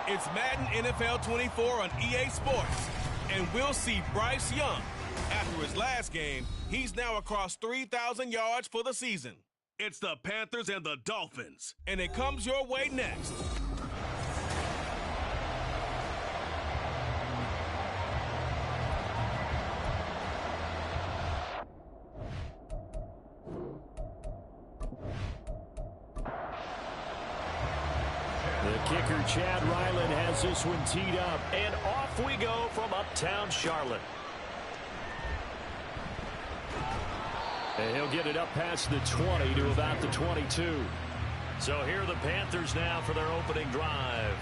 It's Madden NFL 24 on EA Sports, and we'll see Bryce Young. After his last game, he's now across 3,000 yards for the season. It's the Panthers and the Dolphins, and it comes your way next. The kicker, Chad Ryland, has this one teed up. And off we go from uptown Charlotte. And he'll get it up past the 20 to about the 22. So here are the Panthers now for their opening drive.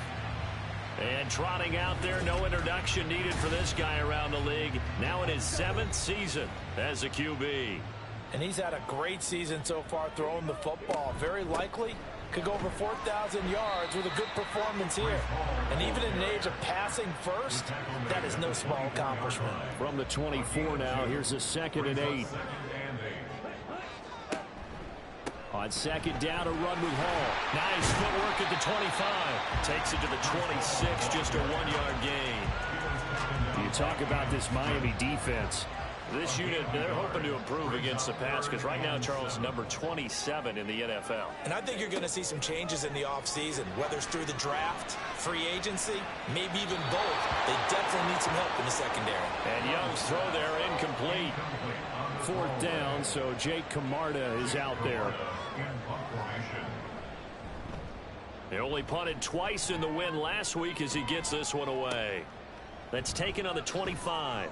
And trotting out there, no introduction needed for this guy around the league. Now in his 7th season as a QB. And he's had a great season so far throwing the football. Very likely could go over 4,000 yards with a good performance here. And even in an age of passing first, that is no small accomplishment. From the 24 now, here's a 2nd and 8. On 2nd down, a run with Hall. Nice footwork at the 25. Takes it to the 26, just a 1-yard gain. You talk about this Miami defense. This unit, they're hoping to improve against the pass because right now, Charles, number 27 in the NFL. And I think you're going to see some changes in the offseason, whether it's through the draft, free agency, maybe even both. They definitely need some help in the secondary. And Young's throw there incomplete. 4th down, so Jake Camarda is out there. They only punted twice in the win last week as he gets this one away. That's taken on the 25.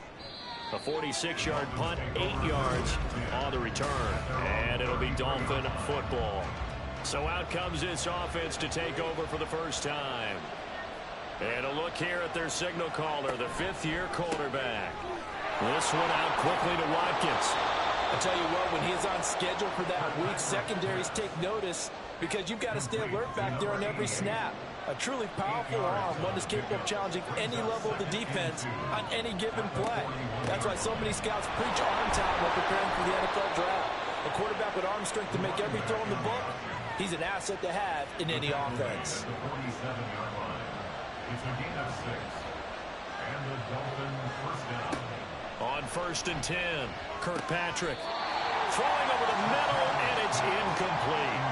A 46-yard punt, 8 yards on the return. And it'll be Dolphin football. So out comes this offense to take over for the first time. And a look here at their signal caller, the 5th-year quarterback. This one out quickly to Watkins. I tell you what, when he's on schedule for that week, secondaries take notice because you've got to stay alert back there on every snap. A truly powerful arm, one that's capable of challenging any level of the defense on any given play. That's why so many scouts preach arm talent while preparing for the NFL draft. A quarterback with arm strength to make every throw in the book, he's an asset to have in any offense. On 1st and 10, Kirkpatrick throwing over the middle, and it's incomplete.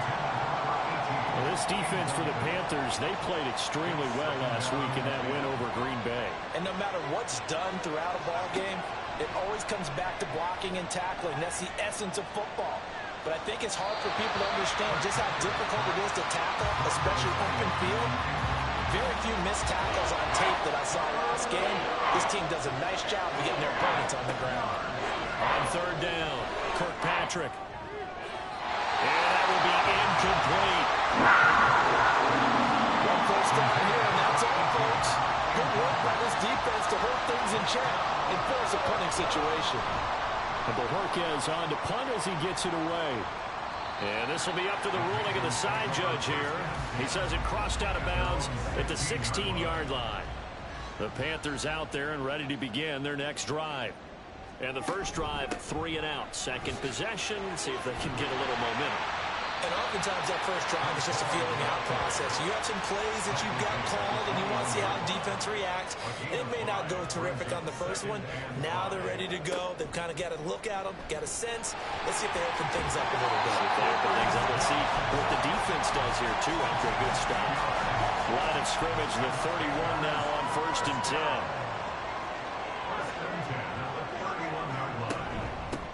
Well, this defense for the Panthers, they played extremely well last week in that win over Green Bay. And no matter what's done throughout a ball game, it always comes back to blocking and tackling. That's the essence of football. But I think it's hard for people to understand just how difficult it is to tackle, especially open field. Very few missed tackles on tape that I saw last game. This team does a nice job of getting their opponents on the ground. On 3rd down, Kirkpatrick. And that will be incomplete. One first down here, and that's all, folks. Good work by this defense to hold things in check and force a punting situation. And Bohorquez on to punt as he gets it away. And this will be up to the ruling of the side judge here. He says it crossed out of bounds at the 16-yard line. The Panthers out there and ready to begin their next drive. And the first drive, 3 and out. 2nd possession, see if they can get a little momentum. And oftentimes that first drive is just a feeling out process. You have some plays that you've got called and you want to see how defense reacts. It may not go terrific on the first one. Now they're ready to go. They've kind of got to look at them, got a sense. Let's see if they open things up a little bit. Let's see what the defense does here, too, after a good start. Line of scrimmage, the 31 now on 1st and 10.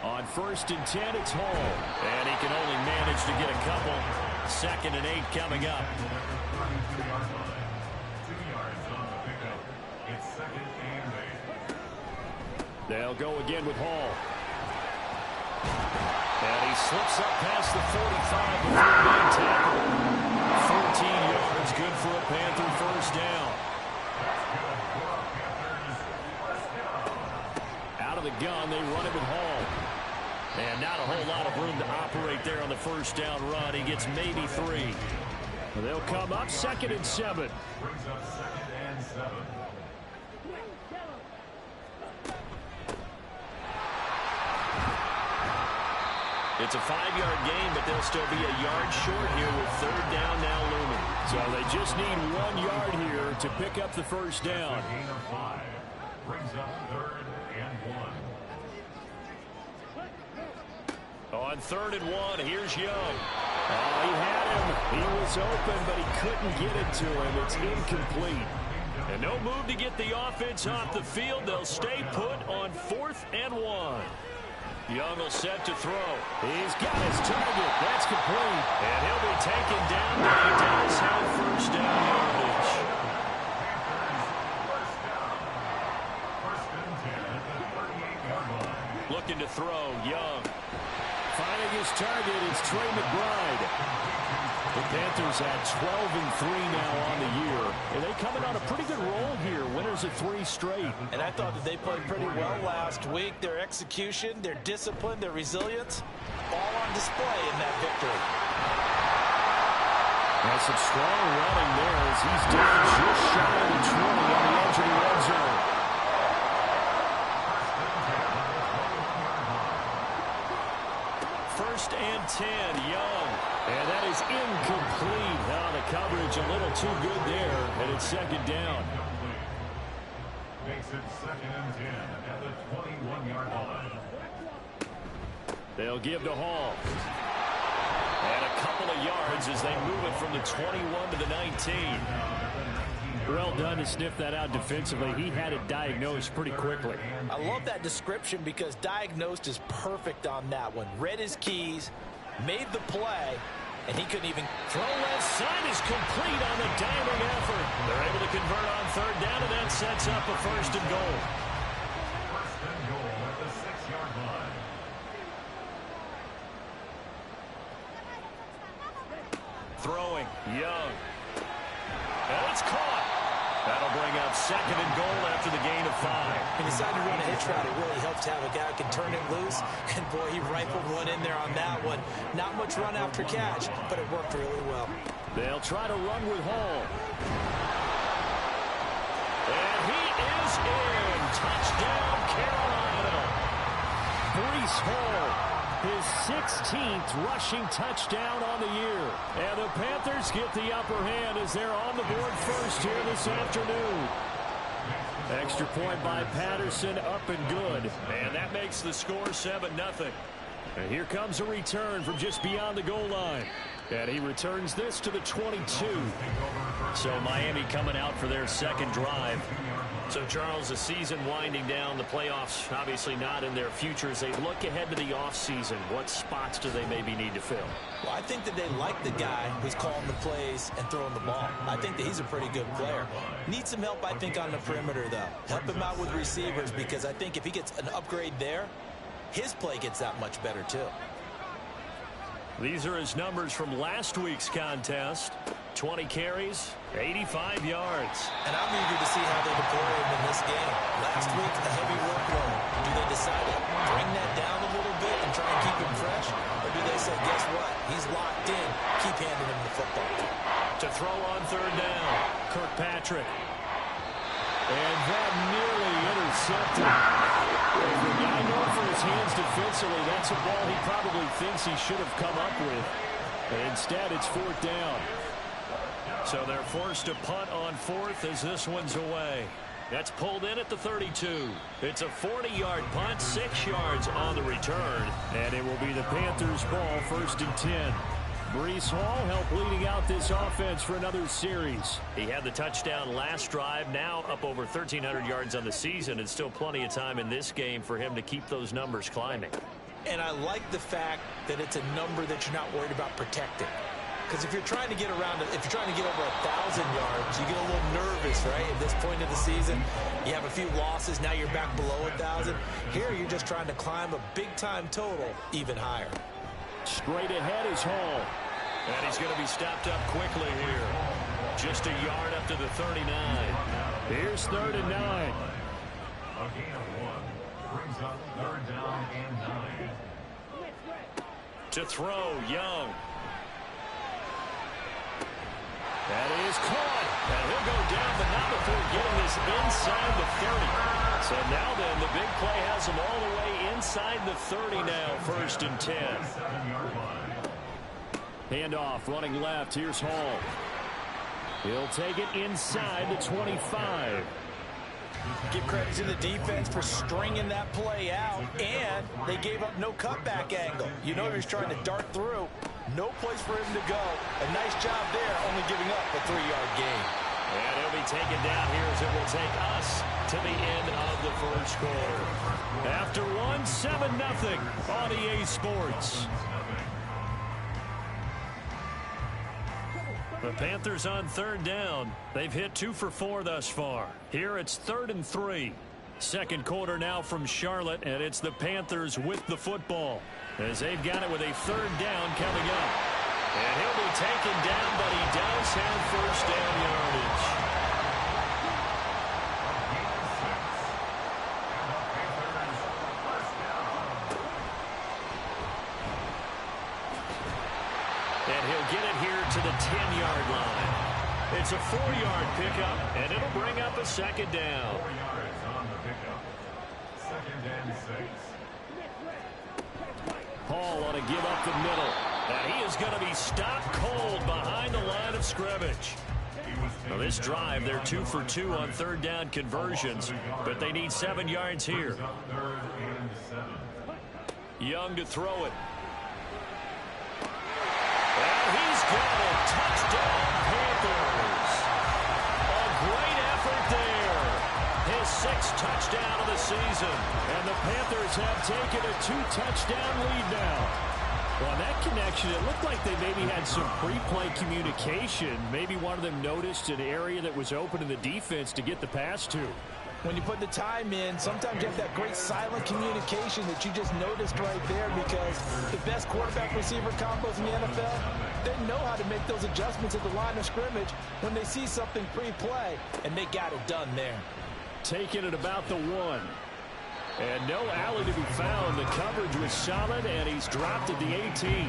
On 1st and 10, it's Hall. And he can only manage to get a couple. 2nd and 8 coming up. They'll go again with Hall. And he slips up past the 45 before being tackled. 14 yards, good for a Panther first down. Out of the gun, they run it with Hall. And not a whole lot of room to operate there on the first down run. He gets maybe 3. They'll come up 2nd and 7. It's a 5-yard gain, but they'll still be a yard short here with 3rd down now looming. So they just need 1 yard here to pick up the first down. Gain of 5 brings up 3rd and 1. On 3rd and 1, here's Young. Oh, he had him. He was open, but he couldn't get it to him. It's incomplete. And no move to get the offense off the field. They'll stay put on 4th and 1. Young will set to throw. He's got his target. That's complete. And he'll be taken down, but he does have first down yardage. Looking to throw, Young. Finding his target, it's Trey McBride. The Panthers at 12-3 now on the year. And they coming on a pretty good roll here. Winners of 3 straight. And I thought that they played pretty well last week. Their execution, their discipline, their resilience, all on display in that victory. That's some strong running there as he's down just shy of the 20 on the edge of the red zone. First and 10, Young. And that is incomplete. Now the coverage a little too good there, and it's 2nd down. Makes it 2nd and 10 at the 21-yard line. They'll give to Hall. And a couple of yards as they move it from the 21 to the 19. Well done to sniff that out defensively. He had it diagnosed pretty quickly. I love that description because diagnosed is perfect on that one. Read his keys, made the play, and he couldn't even. Throw left side is complete on the diving effort. They're able to convert on 3rd down, and that sets up a 1st and goal. 1st and goal at the 6-yard line. Throwing, Young. And it's caught. That'll bring up 2nd and goal after the gain of 5. He decided to run a hitch route. It really helps to have a guy who can turn it loose. And, boy, he rifled one in there on that one. Not much run after catch, but it worked really well. They'll try to run with Hall. And he is in. Touchdown, Carolina. Breece Hall, his 16th rushing touchdown on the year. And the Panthers get the upper hand as they're on the board first here this afternoon. Extra point by Patterson, up and good. And that makes the score 7-0. And here comes a return from just beyond the goal line. And he returns this to the 22. So Miami coming out for their 2nd drive. So, Charles, the season winding down, the playoffs obviously not in their future. As they look ahead to the offseason, what spots do they maybe need to fill? Well, I think that they like the guy who's calling the plays and throwing the ball. I think that he's a pretty good player. Needs some help, I think, on the perimeter, though. Help him out with receivers because I think if he gets an upgrade there, his play gets that much better, too. These are his numbers from last week's contest. 20 carries, 85 yards. And I'm eager to see how they deploy him in this game. Last week, a heavy workload. Do they decide to bring that down a little bit and try and keep him fresh? Or do they say, guess what? He's locked in. Keep handing him the football. To throw on 3rd down, Kirkpatrick. And that nearly intercepted. The guy going for his hands defensively, that's a ball he probably thinks he should have come up with. Instead, it's 4th down. So they're forced to punt on 4th as this one's away. That's pulled in at the 32. It's a 40-yard punt, 6 yards on the return. And it will be the Panthers' ball, 1st and 10. Breece Hall helped leading out this offense for another series. He had the touchdown last drive, now up over 1,300 yards on the season, and still plenty of time in this game for him to keep those numbers climbing. And I like the fact that it's a number that you're not worried about protecting. Because if you're trying to get around, if you're trying to get over 1,000 yards, you get a little nervous, right? At this point of the season, you have a few losses. Now you're back below 1,000. Here, you're just trying to climb a big-time total even higher. Straight ahead is Hall. And he's going to be stopped up quickly here. Just a yard up to the 39. Here's 3rd and 9. A gain of 1 brings up 3rd down and 9. To throw, Young. That is caught. And he'll go down, but not before getting this inside the 30. So now then, the big play has him all the way inside the 30 now, 1st and 10. Handoff, running left. Here's Hall. He'll take it inside the 25. Give credit to the defense for stringing that play out, and they gave up no cutback angle. You know he was trying to dart through. No place for him to go. A nice job there, only giving up a 3-yard gain. And he'll be taken down here as it will take us to the end of the first quarter. After 7-0 on EA Sports. The Panthers on third down. They've hit 2 for 4 thus far. Here it's 3rd and 3. Second quarter now from Charlotte, and it's the Panthers with the football as they've got it with a 3rd down coming up. And he'll be taken down, but he does have first down yardage. And he'll get it here to the 10-yard line. It's a 4-yard pickup, and it'll bring up a 2nd down. 4 yards on the pickup. 2nd and 6. Paul on a give up the middle. And he is going to be stopped cold behind the line of scrimmage. Now this drive, they're 2 for 2 on 3rd down conversions, but they need 7 yards here. 3rd and 7. Young to throw it. And he's got it. Touchdown, Panthers. A great effort there. His 6th touchdown of the season. And the Panthers have taken a 2-touchdown lead now. Well, that connection, it looked like they maybe had some pre-play communication. Maybe one of them noticed an area that was open in the defense to get the pass to. When you put the time in, sometimes you have that great silent communication that you just noticed right there, because the best quarterback-receiver combos in the NFL, they know how to make those adjustments at the line of scrimmage when they see something pre-play, and they got it done there. Taking it about the 1. And no alley to be found. The coverage was solid, and he's dropped at the 18.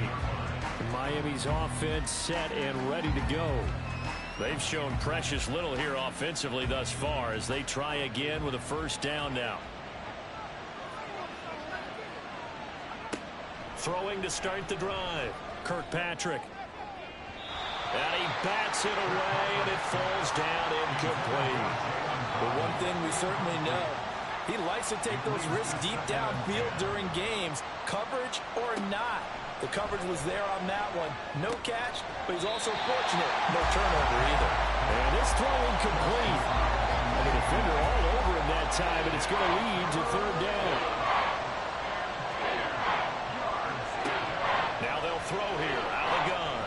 Miami's offense set and ready to go. They've shown precious little here offensively thus far as they try again with a 1st down now. Throwing to start the drive. Kirkpatrick. And he bats it away, and it falls down incomplete. But one thing we certainly know, he likes to take those risks deep downfield during games, coverage or not. The coverage was there on that one. No catch, but he's also fortunate. No turnover either. And this throw incomplete. And the defender all over him that time, and it's going to lead to 3rd down. Now they'll throw here. Out of the gun.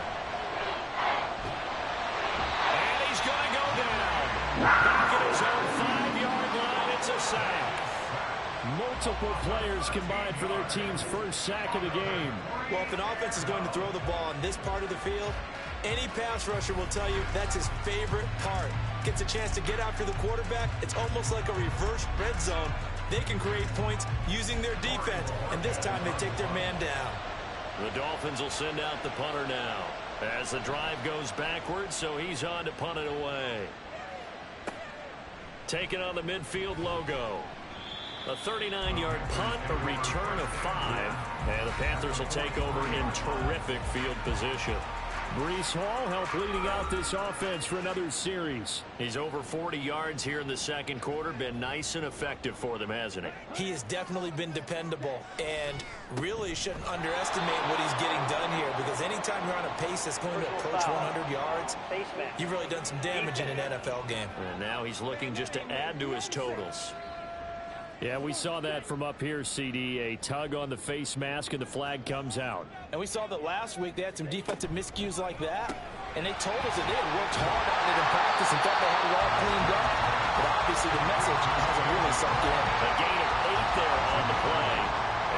And he's going to go down. Back at his own 5-yard line. It's a sack. Multiple players combined for their team's 1st sack of the game. Well, if an offense is going to throw the ball in this part of the field, any pass rusher will tell you that's his favorite part. Gets a chance to get after the quarterback. It's almost like a reverse red zone. They can create points using their defense, and this time they take their man down. The Dolphins will send out the punter now as the drive goes backwards, so he's on to punt it away. Taking on the midfield logo. A 39-yard punt, a return of 5, and the Panthers will take over in terrific field position. Breece Hall helped leading out this offense for another series. He's over 40 yards here in the 2nd quarter. Been nice and effective for them, hasn't he? He has definitely been dependable, and really shouldn't underestimate what he's getting done here, because anytime you're on a pace that's going to approach 100 yards, you've really done some damage in an NFL game. And now he's looking just to add to his totals. Yeah, we saw that from up here, CD. A tug on the face mask, and the flag comes out. And we saw that last week they had some defensive miscues like that, and they told us that they had worked hard on it in practice and thought they had it all cleaned up. But obviously the message hasn't really sunk in. A gain of 8 there on the play,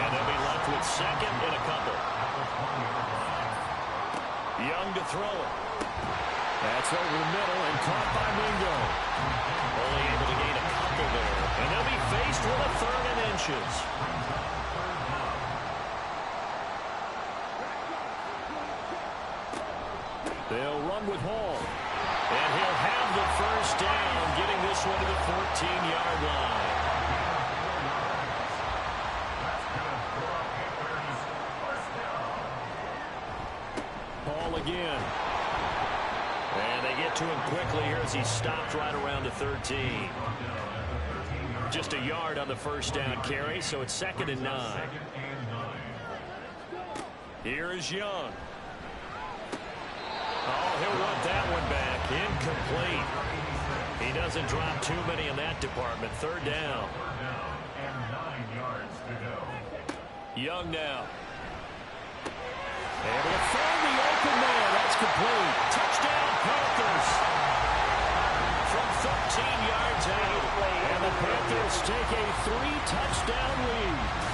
and they'll be left with 2nd and a couple. Young to throw it. That's over the middle and caught by Mingo. Only able to gain a couple there. And they'll be faced with a 3rd and inches. They'll run with Hall. And he'll have the 1st down, getting this one to the 14-yard line. Hall again. And they get to him quickly here as he stopped right around the 13. Just a yard on the first down carry, so it's 2nd and 9. Here is Young. Oh, he'll want that one back. Incomplete. He doesn't drop too many in that department. 3rd down. And 9 yards to go. Young now. Able to find the open man. That's complete. Touchdown, Panthers. From 13 yards out. And the Panthers take a 3-touchdown lead.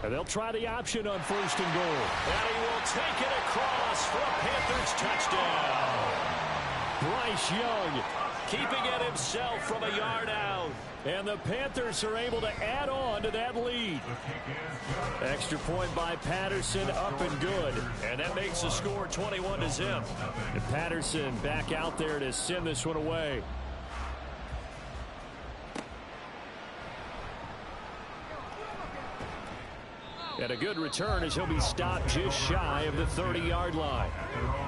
And they'll try the option on 1st and goal. And he will take it across for a Panthers touchdown. Bryce Young keeping it himself from a yard out. And the Panthers are able to add on to that lead. Extra point by Patterson, up and good. And that makes the score 21-0. And Patterson back out there to send this one away. And a good return as he'll be stopped just shy of the 30-yard line.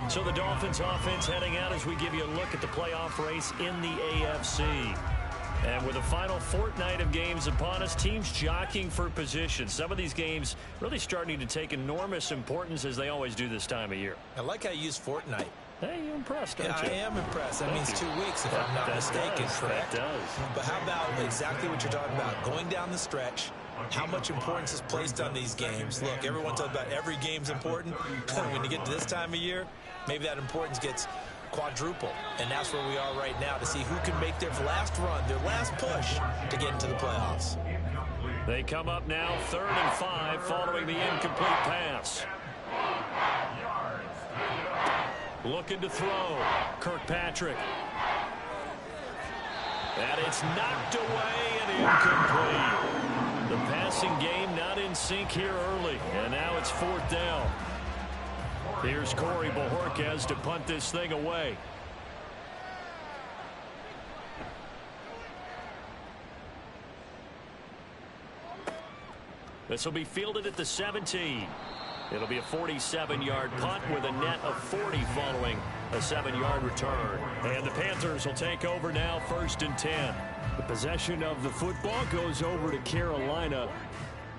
So the Dolphins offense heading out as we give you a look at the playoff race in the AFC. And with the final fortnight of games upon us, teams jockeying for position. Some of these games really starting to take enormous importance as they always do this time of year. I like how you use fortnight. Hey, you're impressed, aren't you? I am impressed. That means 2 weeks, if I'm not mistaken, correct? That does. But how about exactly what you're talking about? Going down the stretch, how much importance is placed on these games? Look, everyone talks about every game's important. When you get to this time of year, maybe that importance gets quadruple. And that's where we are right now to see who can make their last run, their last push to get into the playoffs. They come up now 3rd and 5 following the incomplete pass. Looking to throw. Kirkpatrick. And it's knocked away and incomplete. The passing game not in sync here early. And now it's 4th down. Here's Corey Bojorquez to punt this thing away. This will be fielded at the 17. It'll be a 47-yard punt with a net of 40 following a 7-yard return. And the Panthers will take over now 1st and 10. The possession of the football goes over to Carolina.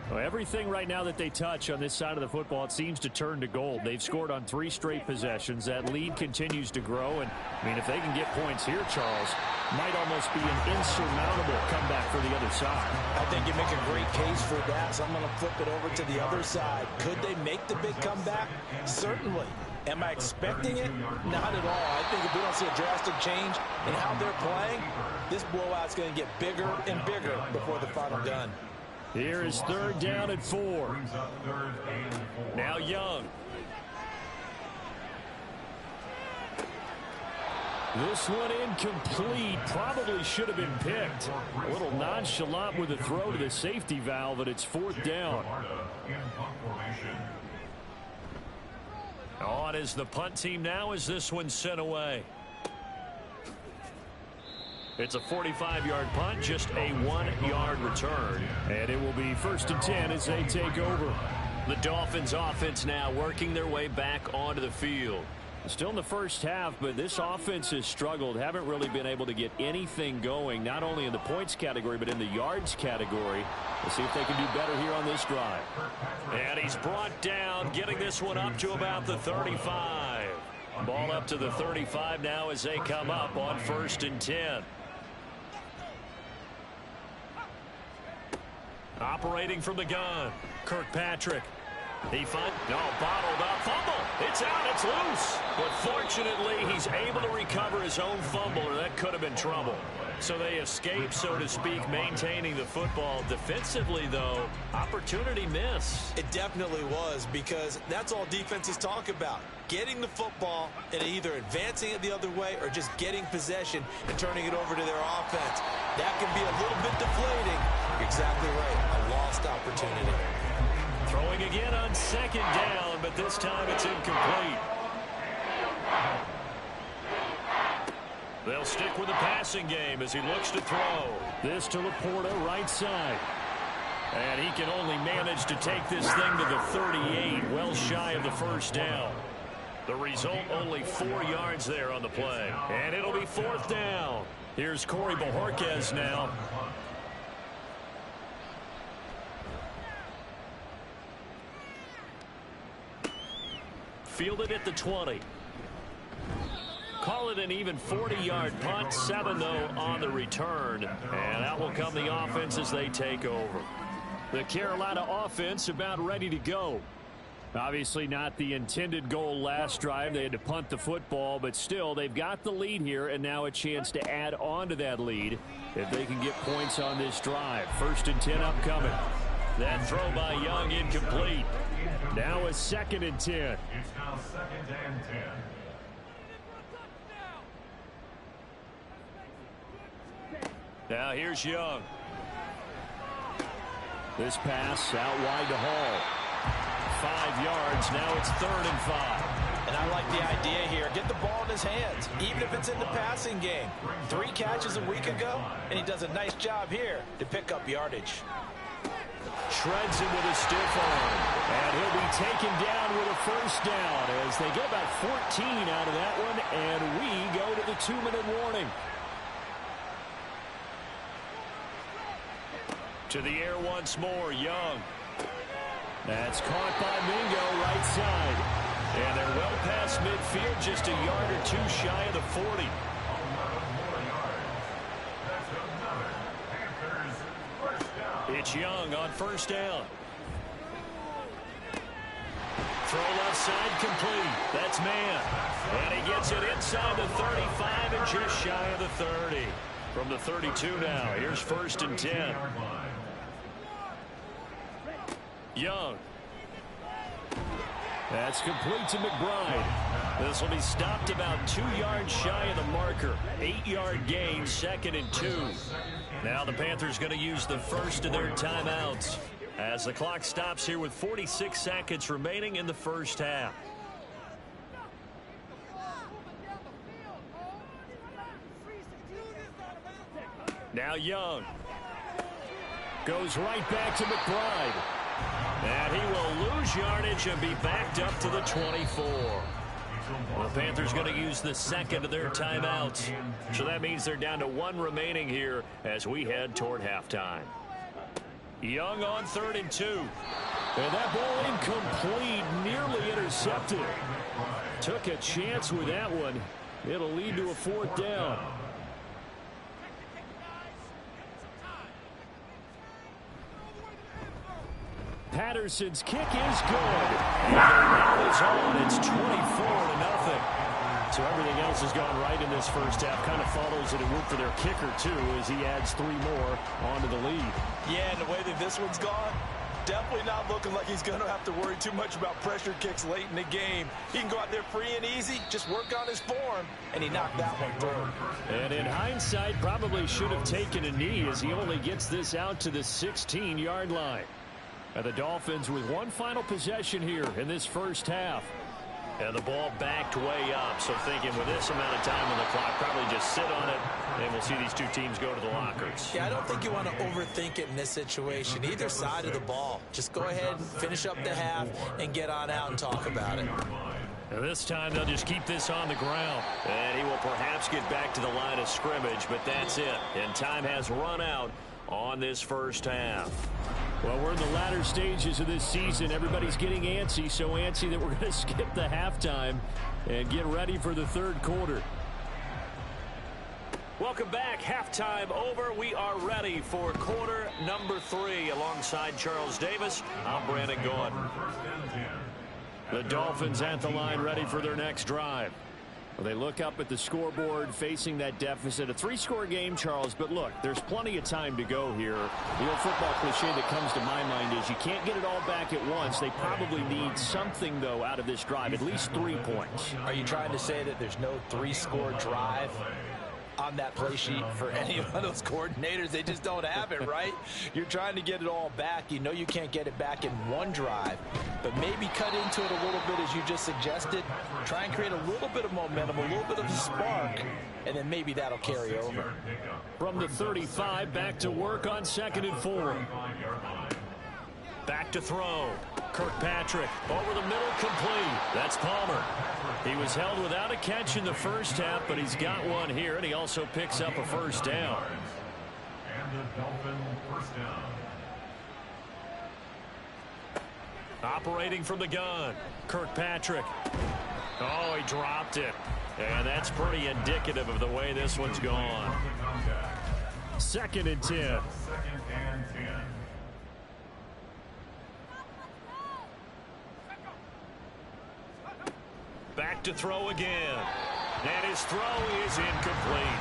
Well, everything right now that they touch on this side of the football, it seems to turn to gold. They've scored on 3 straight possessions. That lead continues to grow. And, I mean, if they can get points here, Charles, might almost be an insurmountable comeback for the other side. I think you make a great case for that, so I'm going to flip it over to the other side. Could they make the big comeback? Certainly. Am I expecting it? Not at all. I think if we don't see a drastic change in how they're playing, this blowout's going to get bigger and bigger before the final gun. Here is 3rd down and 4. Now Young. This one incomplete. Probably should have been picked. A little nonchalant with a throw to the safety valve, and it's 4th down. On is the punt team now as this one's sent away. It's a 45-yard punt, just a 1-yard return. And it will be 1st and 10 as they take over. The Dolphins offense now working their way back onto the field. Still in the first half, but this offense has struggled. Haven't really been able to get anything going, not only in the points category, but in the yards category. We'll see if they can do better here on this drive. And he's brought down, getting this one up to about the 35. Ball up to the 35 now as they come up on 1st and 10. Operating from the gun, Kirkpatrick. He bottled up, fumble. It's out, it's loose. But fortunately, he's able to recover his own fumble, or that could have been trouble. So they escape, so to speak, maintaining the football. Defensively, though, opportunity miss. It definitely was, because that's all defenses talk about. Getting the football and either advancing it the other way or just getting possession and turning it over to their offense. That can be a little bit deflating. You're exactly right. A lost opportunity. Throwing again on 2nd down, but this time it's incomplete. They'll stick with the passing game as he looks to throw. This to Laporta, right side. And he can only manage to take this thing to the 38, well shy of the first down. The result, only 4 yards there on the play. And it'll be 4th down. Here's Corey Bojorquez now. Fielded at the 20. Call it an even 40-yard punt. 7, though, on the return. And out will come the offense as they take over. The Carolina offense about ready to go. Obviously not the intended goal last drive. They had to punt the football, but still they've got the lead here, and now a chance to add on to that lead if they can get points on this drive. 1st and 10 upcoming. That throw by Young incomplete. Now a 2nd and 10. It's now 2nd and 10. Now here's Young. This pass out wide to Hall. 5 yards. Now it's 3rd and 5. And I like the idea here. Get the ball in his hands, even if it's in the passing game. 3 catches a week ago, and he does a nice job here to pick up yardage. Shreds him with a stiff arm. And he'll be taken down with a 1st down as they get about 14 out of that one, and we go to the 2-minute warning. To the air once more, Young. That's caught by Mingo, right side. And they're well past midfield, just a yard or 2 shy of the 40. It's Young on 1st down. Throw left side complete. That's man. And he gets it inside the 35 and just shy of the 30. From the 32 now, here's 1st and 10. Young. That's complete to McBride. This will be stopped about 2 yards shy of the marker. 8-yard gain, 2nd and 2. Now the Panthers going to use the first of their timeouts as the clock stops here with 46 seconds remaining in the first half. Now Young goes right back to McBride. And he will lose yardage and be backed up to the 24. The Panthers going to use the 2nd of their timeouts. So that means they're down to 1 remaining here as we head toward halftime. Young on 3rd and 2. And that ball incomplete, nearly intercepted. Took a chance with that one. It'll lead to a 4th down. Patterson's kick is good. And the round is on. It's 24-0. So everything else has gone right in this first half. Kind of follows that it worked for their kicker, too, as he adds 3 more onto the lead. Yeah, and the way that this one's gone, definitely not looking like he's going to have to worry too much about pressure kicks late in the game. He can go out there free and easy, just work on his form, and he knocked that one through. And in hindsight, probably should have taken a knee as he only gets this out to the 16-yard line. And the Dolphins with 1 final possession here in this first half. And the ball backed way up. So thinking with this amount of time on the clock, probably just sit on it, and we'll see these 2 teams go to the lockers. Yeah, I don't think you want to overthink it in this situation. Either side of the ball. Just go ahead and finish up the half and get on out and talk about it. And this time they'll just keep this on the ground. And he will perhaps get back to the line of scrimmage, but that's it. And time has run out on this first half. Well, we're in the latter stages of this season. Everybody's getting antsy, so antsy that we're going to skip the halftime and get ready for the 3rd quarter. Welcome back. Halftime over. We are ready for quarter number 3 alongside Charles Davis. I'm Brandon Gaughan. The Dolphins at the line ready for their next drive. Well, they look up at the scoreboard facing that deficit. A 3-score game, Charles, but look, there's plenty of time to go here. The old football cliche that comes to my mind is you can't get it all back at once. They probably need something, though, out of this drive, at least 3 points. Are you trying to say that there's no 3-score drive? on that play sheet for any of those coordinators. They just don't have it, right? You're trying to get it all back. You know you can't get it back in one drive, but maybe cut into it a little bit as you just suggested. Try and create a little bit of momentum, a little bit of a spark, and then maybe that'll carry over. From the 35, back to work on 2nd and 4. Back to throw. Kirkpatrick over the middle, complete. That's Palmer. He was held without a catch in the first half, but he's got one here, and he also picks up a first down. And the Dolphin first down. Operating from the gun, Kirkpatrick. Oh, he dropped it. And that's pretty indicative of the way this one's gone. 2nd and 10. 2nd and 10. Back to throw again. And his throw is incomplete.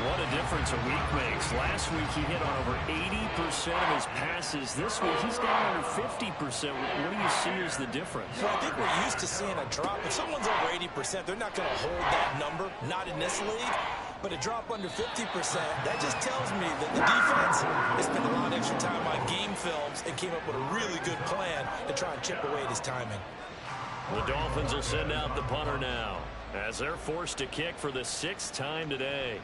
What a difference a week makes. Last week he hit on over 80% of his passes. This week he's down under 50%. What do you see as the difference? Well, I think we're used to seeing a drop. If someone's over 80%, they're not going to hold that number, not in this league. But a drop under 50%, that just tells me that the defense has spent a lot of extra time on game films and came up with a really good plan to try and chip away at his timing. The Dolphins will send out the punter now as they're forced to kick for the 6th time today.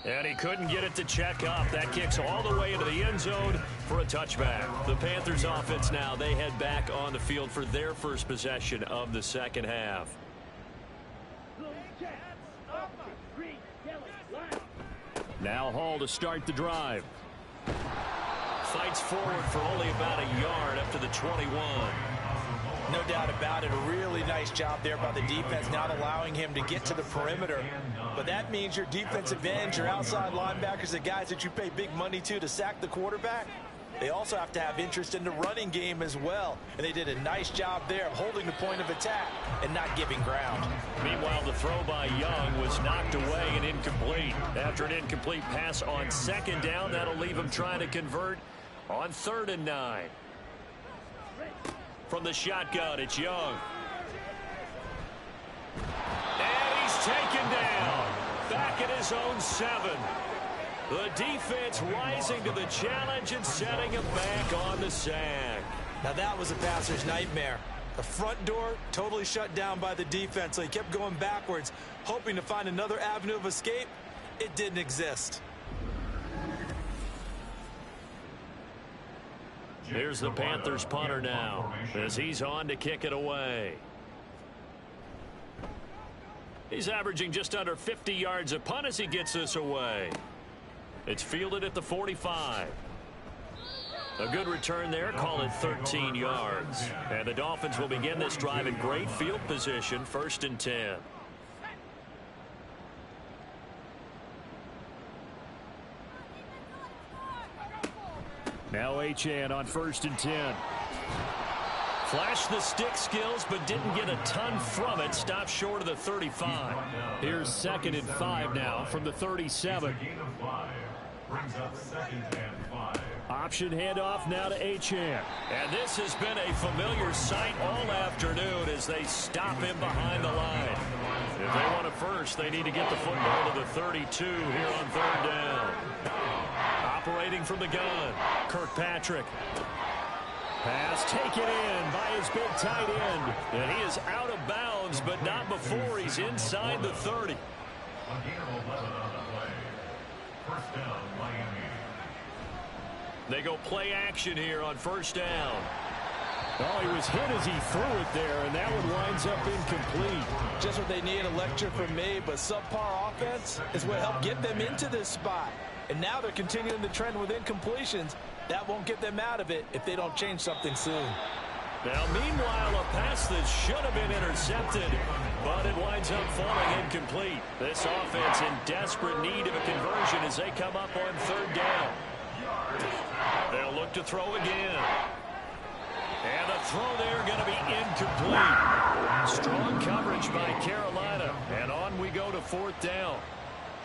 And he couldn't get it to check up. That kicks all the way into the end zone for a touchback. The Panthers offense now, they head back on the field for their first possession of the second half. Now Hall to start the drive. Fights forward for only about a yard up to the 21. No doubt about it. A really nice job there by the defense, not allowing him to get to the perimeter. But that means your defensive ends, your outside linebackers, the guys that you pay big money to sack the quarterback, they also have to have interest in the running game as well. And they did a nice job there of holding the point of attack and not giving ground. Meanwhile, the throw by Young was knocked away and incomplete. After an incomplete pass on 2nd down, that'll leave him trying to convert on 3rd and 9. From the shotgun, it's Young. And he's taken down. Back at his own 7. The defense rising to the challenge and setting him back on the sack. Now that was a passer's nightmare. The front door totally shut down by the defense, so he kept going backwards, hoping to find another avenue of escape. It didn't exist. Here's the Panthers punter now as he's on to kick it away. He's averaging just under 50 yards a punt as he gets this away. It's fielded at the 45. A good return there, call it 13 yards. And the Dolphins will begin this drive in great field position, 1st and 10. Now Achane on 1st and 10. Flashed the stick skills, but didn't get a ton from it. Stopped short of the 35. Here's 2nd and 5 now from the 37. Brings up 2nd and 5. Option handoff now to Achane. And this has been a familiar sight all afternoon as they stop him behind the line. If they want a first, they need to get the football to the 32 here on 3rd down. Operating from the gun, Kirkpatrick. Pass taken in by his big tight end. And he is out of bounds, but not before he's inside the 30. A gain of 11 on the play. First down, Miami. They go play action here on 1st down. Oh, he was hit as he threw it there, and that one winds up incomplete. Just what they need, a lecture from me, but subpar offense is what helped get them into this spot. And now they're continuing the trend with incompletions. That won't get them out of it if they don't change something soon. Now, meanwhile, a pass that should have been intercepted, but it winds up falling incomplete. This offense in desperate need of a conversion as they come up on 3rd down. They'll look to throw again. And the throw there going to be incomplete. Strong coverage by Carolina. And on we go to 4th down.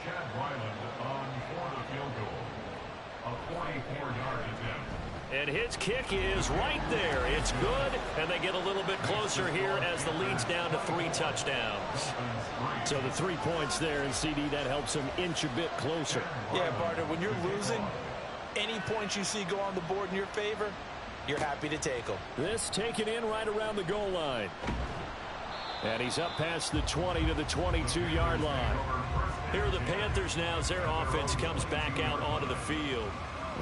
Chad Ryland on for the field goal. A 44-yard attempt. And his kick is right there. It's good, and they get a little bit closer here as the lead's down to 3 touchdowns. So the 3 points there, and CD, that helps them inch a bit closer. Yeah, partner, when you're losing, any points you see go on the board in your favor, you're happy to take them. This taken in right around the goal line. And he's up past the 20 to the 22-yard line. Here are the Panthers now as their offense comes back out onto the field.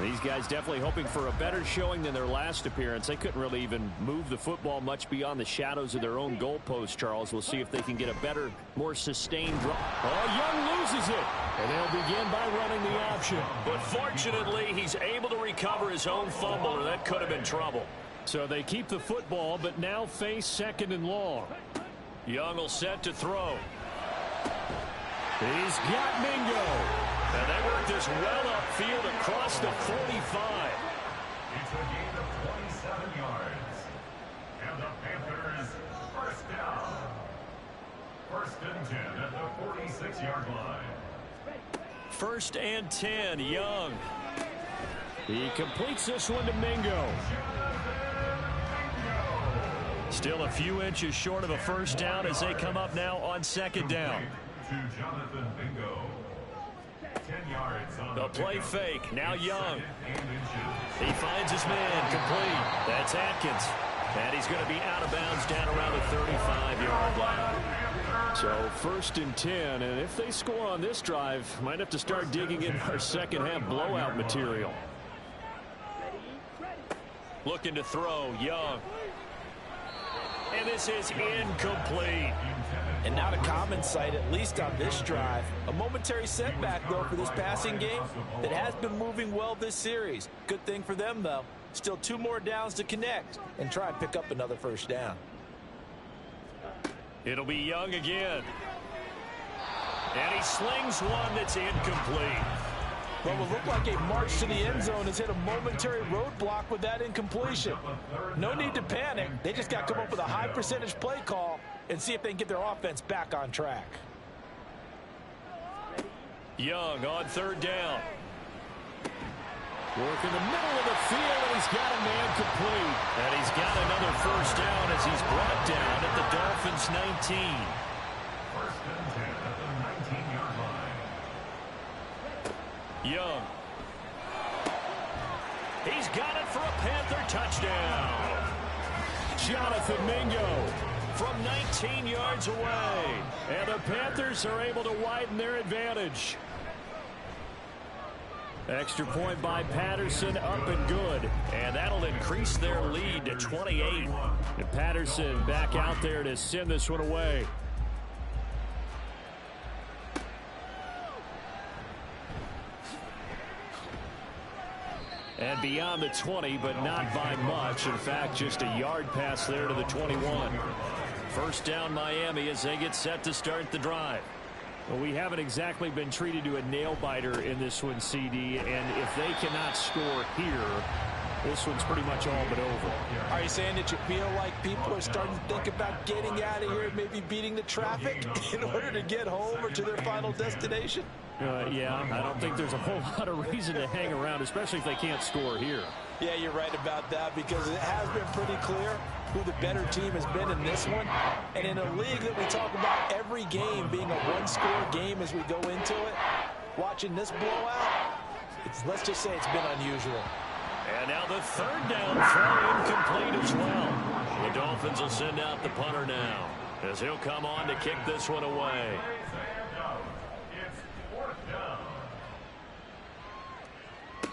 These guys definitely hoping for a better showing than their last appearance. They couldn't really even move the football much beyond the shadows of their own goalpost, Charles. We'll see if they can get a better, more sustained draw. Oh, Young loses it. And they'll begin by running the option. But fortunately, he's able to recover his own fumble, or that could have been trouble. So they keep the football, but now face 2nd and long. Young will set to throw. He's got Mingo. And they work this well upfield across the 45. It's a gain of 27 yards. And the Panthers first down. 1st and 10 at the 46-yard line. 1st and 10, Young. He completes this one to Mingo. Still a few inches short of a first down as they come up now on 2nd down. To Jonathan Mingo. 10 yards on The play fake. Now Young. and He finds his man complete. That's Atkins. And he's going to be out of bounds down around the 35-yard line. So 1st and 10, and if they score on this drive, might have to start digging in our second-half blowout material. Looking to throw, Young. And this is incomplete. And not a common sight, at least on this drive. A momentary setback, though, for this passing game that has been moving well this series. Good thing for them, though. Still 2 more downs to connect and try and pick up another first down. It'll be Young again. And he slings one that's incomplete. What will look like a march to the end zone has hit a momentary roadblock with that incompletion. No need to panic. They just got to come up with a high percentage play call and see if they can get their offense back on track. Young on 3rd down. Work in the middle of the field, and he's got a man complete. And he's got another first down as he's brought down at the Dolphins' 19. 1st and 10 at the 19-yard line. Young. He's got it for a Panther touchdown. Jonathan Mingo from 19 yards away. And the Panthers are able to widen their advantage. Extra point by Patterson, up and good. And that'll increase their lead to 28. And Patterson back out there to send this one away. And beyond the 20, but not by much. In fact, just a yard pass there to the 21. First down Miami as they get set to start the drive. Well, we haven't exactly been treated to a nail-biter in this one, CD. And if they cannot score here, this one's pretty much all but over. Are you saying that you feel like people are starting to think about getting out of here, maybe beating the traffic in order to get home or to their final destination? Yeah, I don't think there's a whole lot of reason to hang around, especially if they can't score here. Yeah, you're right about that because it has been pretty clear who the better team has been in this one. And in a league that we talk about every game being a one-score game as we go into it, watching this blowout, let's just say it's been unusual. And now the 3rd down throw incomplete as well. The Dolphins will send out the punter now as he'll come on to kick this one away.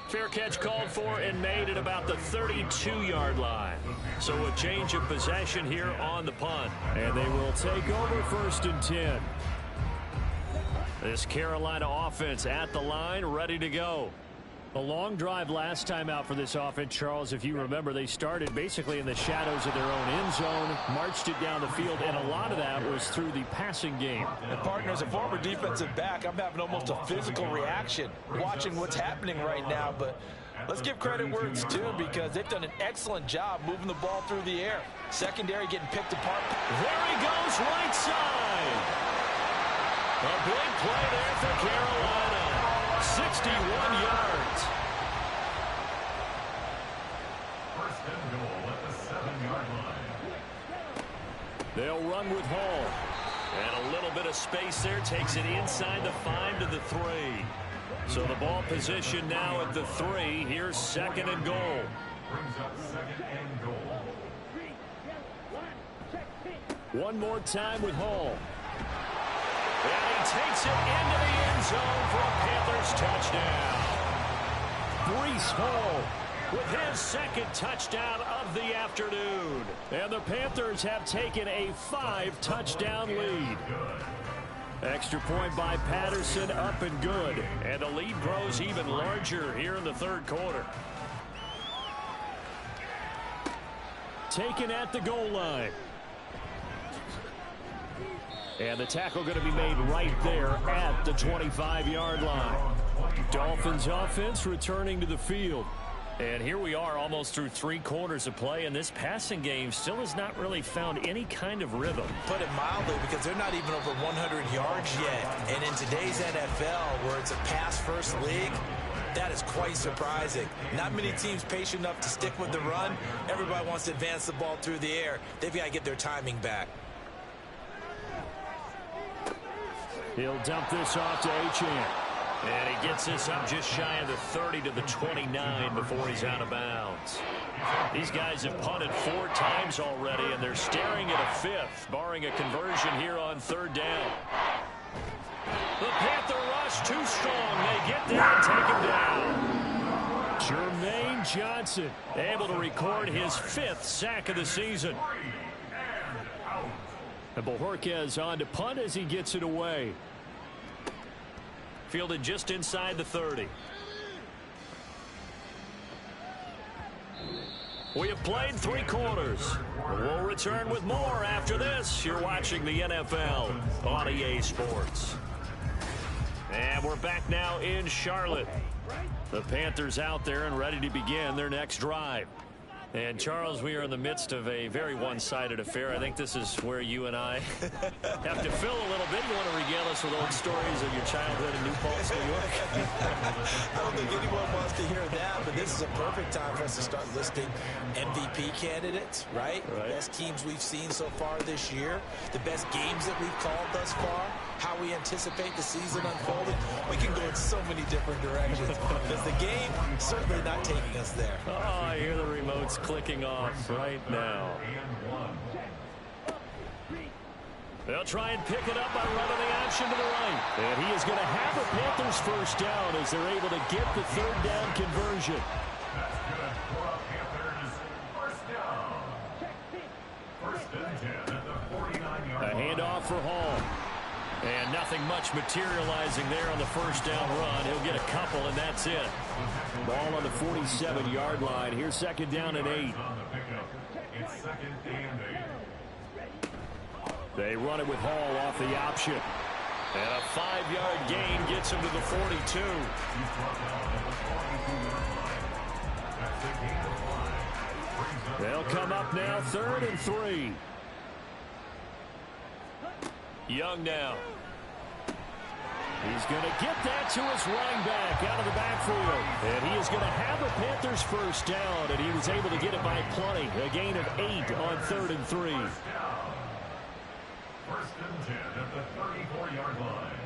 Fair catch called for and made at about the 32-yard line. So a change of possession here on the punt. And they will take over 1st and 10. This Carolina offense at the line, ready to go. A long drive last time out for this offense, Charles. If you remember, they started basically in the shadows of their own end zone, marched it down the field, and a lot of that was through the passing game. And partner, as a former defensive back, I'm having almost a physical reaction watching what's happening right now. But let's give credit where it's due because they've done an excellent job moving the ball through the air. Secondary getting picked apart. There he goes, right side. A big play there for Carolina. 61 yards. of space there. Takes it inside the 5 to the 3. So the ball position now at the 3. Here's 2nd and goal. Brings up 2nd and goal. One more time with Hall. And he takes it into the end zone for a Panthers touchdown. Breece Hall with his 2nd touchdown of the afternoon. And the Panthers have taken a 5-touchdown lead. Extra point by Patterson, up and good. And the lead grows even larger here in the 3rd quarter. Taken at the goal line. And the tackle going to be made right there at the 25-yard line. Dolphins offense returning to the field. And here we are almost through 3 quarters of play, and this passing game still has not really found any kind of rhythm. Put it mildly, because they're not even over 100 yards yet. And in today's NFL, where it's a pass-first league, that is quite surprising. Not many teams patient enough to stick with the run. Everybody wants to advance the ball through the air. They've got to get their timing back. He'll dump this off to Achane. And he gets this up just shy of the 30 to the 29 before he's out of bounds. These guys have punted 4 times already, and they're staring at a 5th, barring a conversion here on 3rd down. The Panther rush too strong. They get there and take him down. Jermaine Johnson able to record his 5th sack of the season. And Bojorquez on to punt as he gets it away. Fielded just inside the 30. We have played 3 quarters. We'll return with more after this. You're watching the NFL on EA Sports. And we're back now in Charlotte. The Panthers out there and ready to begin their next drive. And, Charles, we are in the midst of a very one-sided affair. I think this is where you and I have to fill a little bit. You want to regale us with old stories of your childhood in New Paltz, New York? I don't think anyone wants to hear that, but this is a perfect time for us to start listing MVP candidates, right? The best teams we've seen so far this year, the best games that we've called thus far, how we anticipate the season unfolding. We can go in so many different directions because the game certainly not taking us there. Oh, I hear the remotes clicking off right now. They'll try and pick it up by running the option to the right. And he is going to have a Panthers first down as they're able to get the 3rd down conversion. That's good for a Panthers first down. 1st and 10 at the 49-yard line. A handoff for Hall. And nothing much materializing there on the first down run. He'll get a couple, and that's it. Ball on the 47-yard line. Here's 2nd down and 8. It's 2nd and 8. They run it with Hall off the option. And a 5-yard gain gets him to the 42. They'll come up now 3rd and 3. Young now. He's going to get that to his running back out of the backfield. And he is going to have a Panthers first down, and he was able to get it by plenty. A gain of 8 on 3rd and 3. 1st and 10 at the 34-yard line.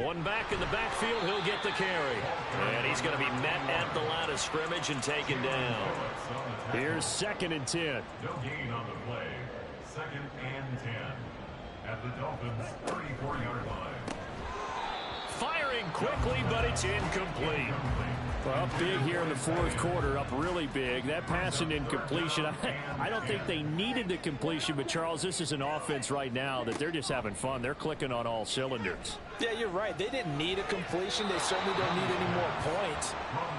One back in the backfield, he'll get the carry. And he's going to be met at the line of scrimmage and taken down. Here's 2nd and 10. No gain on the play. 2nd and 10 at the Dolphins' 34-yard line. Firing quickly, but it's incomplete. Well, up big here in the 4th quarter, up really big. That pass and incompletion, I don't think they needed the completion, but, Charles, this is an offense right now that they're just having fun. They're clicking on all cylinders. Yeah, you're right. They didn't need a completion. They certainly don't need any more points,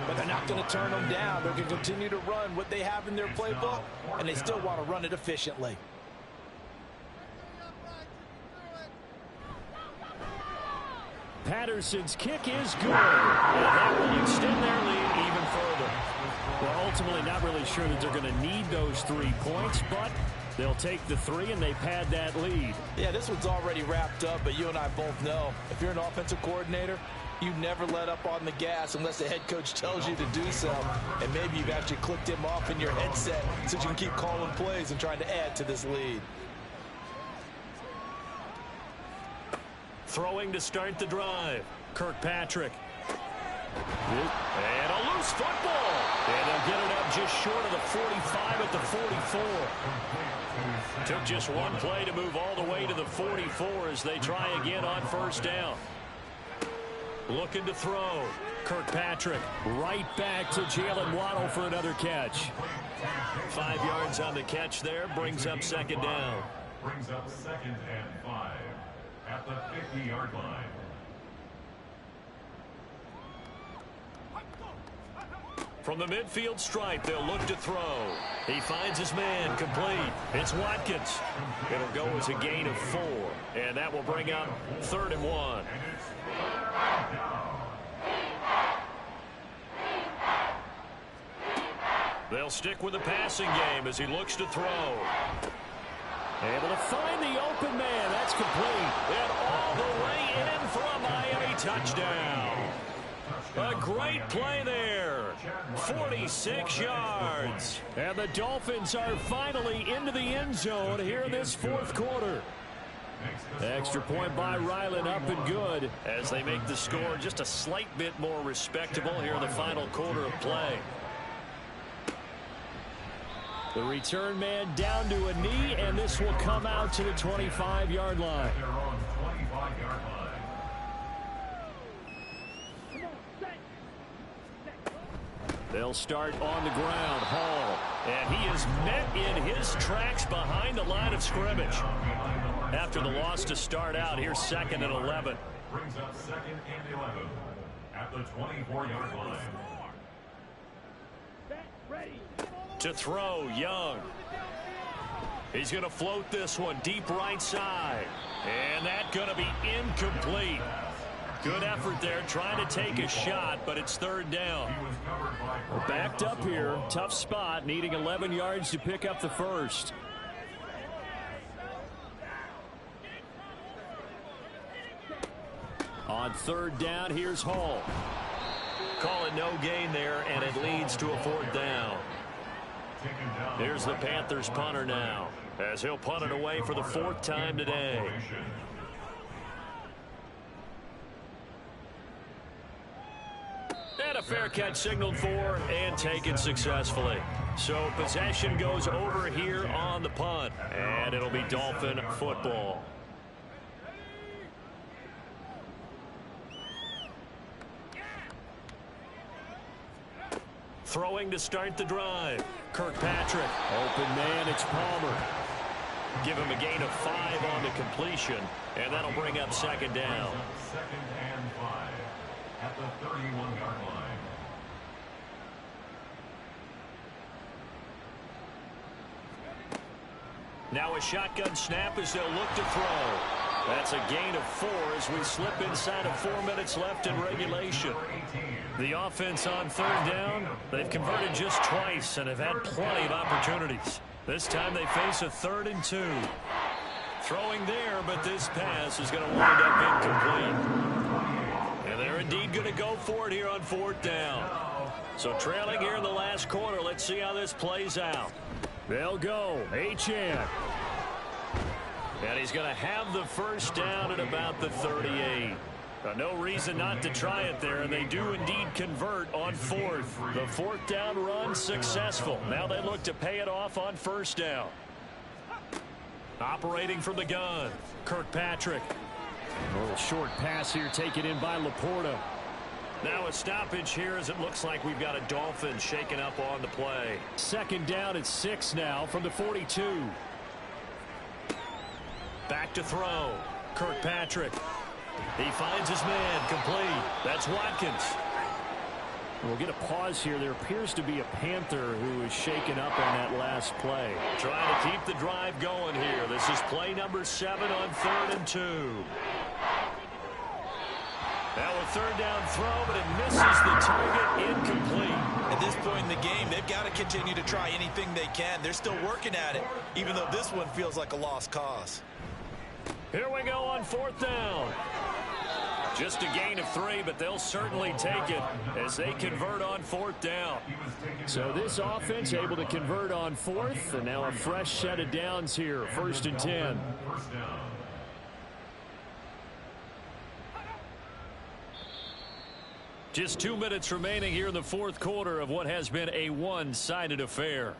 but they're not going to turn them down. They're going to continue to run what they have in their playbook, and they still want to run it efficiently. Patterson's kick is good. And that will extend their lead even further. Well, ultimately, not really sure that they're going to need those 3 points, but they'll take the 3 and they pad that lead. Yeah, this one's already wrapped up, but you and I both know if you're an offensive coordinator, you never let up on the gas unless the head coach tells you to do so. And maybe you've actually clicked him off in your headset so you can keep calling plays and trying to add to this lead. Throwing to start the drive. Kirkpatrick. And a loose football. And they'll get it up just short of the 45 at the 44. Took just one play to move all the way to the 44 as they try again on first down. Looking to throw. Kirkpatrick right back to Jalen Waddle for another catch. 5 yards on the catch there. Brings up second down. Brings up 2nd and 5 at the 50-yard line. From the midfield stripe, they'll look to throw. He finds his man, complete. It's Watkins. It'll go as a gain of 4, and that will bring up 3rd and 1. They'll stick with the passing game as he looks to throw. Able to find the open man. That's complete. And all the way in for a Miami touchdown. A great play there. 46 yards. And the Dolphins are finally into the end zone here in this 4th quarter. Extra point by Ryland, up and good as they make the score just a slight bit more respectable here in the final quarter of play. The return man down to a knee, and this will come out to the 25-yard line. They'll start on the ground. Hall. And he is met in his tracks behind the line of scrimmage. After the loss to start out, here's 2nd and 11. Brings up 2nd and 11 at the 24-yard line. To throw, Young. He's going to float this one deep right side. And that's going to be incomplete. Good effort there, trying to take a shot, but it's 3rd down. We're backed up here. Tough spot, needing 11 yards to pick up the first. On 3rd down, here's Hall. Call it no gain there, and it leads to a 4th down. Here's the Panthers punter now, as he'll punt it away for the 4th time today. And a fair catch signaled for and taken successfully. So possession goes over here on the punt, and it'll be Dolphin football. Throwing to start the drive. Kirkpatrick. Open man, it's Palmer. Give him a gain of 5 on the completion, and that'll bring up 2nd down. 2nd and 5 at the 31-yard line. Now a shotgun snap as they'll look to throw. That's a gain of 4 as we slip inside of 4 minutes left in regulation. The offense on 3rd down, they've converted just twice and have had plenty of opportunities. This time they face a 3rd and 2. Throwing there, but this pass is going to wind up incomplete. And they're indeed going to go for it here on 4th down. So trailing here in the last quarter, let's see how this plays out. They'll go. Achane. And he's going to have the first down at about the 38. No reason not to try it there, and they do indeed convert on 4th. The 4th down run successful. Now they look to pay it off on 1st down. Operating from the gun, Kirkpatrick. A little short pass here taken in by Laporta. Now a stoppage here as it looks like we've got a Dolphin shaken up on the play. 2nd down at 6 now from the 42. Back to throw. Kirkpatrick. He finds his man, complete. That's Watkins. We'll get a pause here. There appears to be a Panther who is shaken up on that last play. Trying to keep the drive going here. This is play number 7 on 3rd and 2. Now a 3rd down throw, but it misses the target, incomplete. At this point in the game, they've got to continue to try anything they can. They're still working at it, even though this one feels like a lost cause. Here we go on 4th down. Just a gain of 3, but they'll certainly take it as they convert on 4th down. So this offense able to convert on 4th, and now a fresh set of downs here, 1st and 10. Just 2 minutes remaining here in the fourth quarter of what has been a one-sided affair.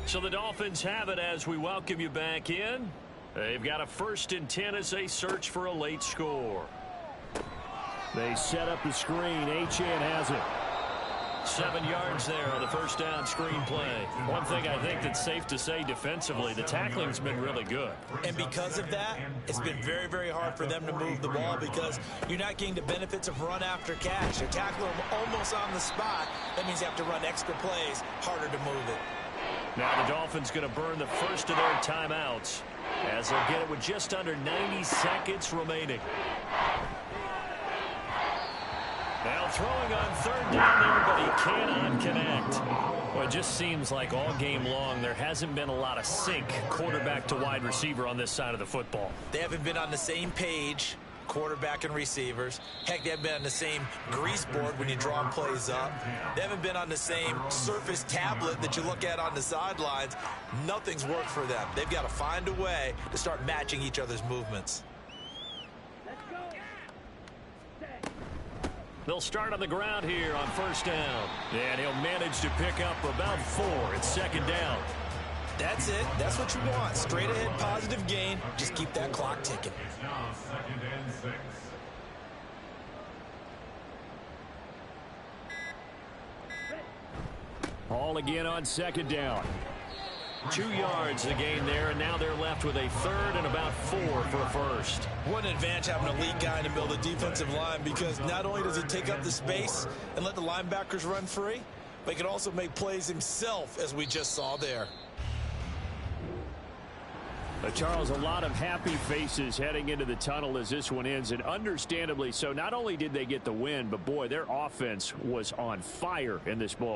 So the Dolphins have it as we welcome you back in. They've got a 1st and 10 as they search for a late score. They set up the screen. Achane has it. 7 yards there on the first down screen play. One thing I think that's safe to say defensively, the tackling's been really good. And because of that, it's been very, very hard for them to move the ball because you're not getting the benefits of run after catch. You're tackling them almost on the spot. That means you have to run extra plays, harder to move it. Now the Dolphins going to burn the first of their timeouts as they'll get it with just under 90 seconds remaining. Now throwing on 3rd down there, but he cannot connect. Well, it just seems like all game long there hasn't been a lot of sync quarterback to wide receiver on this side of the football. They haven't been on the same page, quarterback and receivers. Heck, they haven't been on the same grease board when you draw plays up. They haven't been on the same Surface tablet that you look at on the sidelines. Nothing's worked for them. They've got to find a way to start matching each other's movements. They'll start on the ground here on 1st down. And he'll manage to pick up about 4. It's 2nd down. That's it. That's what you want. Straight ahead positive gain. Just keep that clock ticking. It's now 2nd and 6. Ball again on 2nd down. 2 yards the gain there, and now they're left with a 3rd and about 4 for a first. What an advantage having an elite guy in the middle of the defensive line, because not only does he take up the space and let the linebackers run free, but he can also make plays himself, as we just saw there. Charles, a lot of happy faces heading into the tunnel as this one ends, and understandably so. Not only did they get the win, but boy, their offense was on fire in this ball.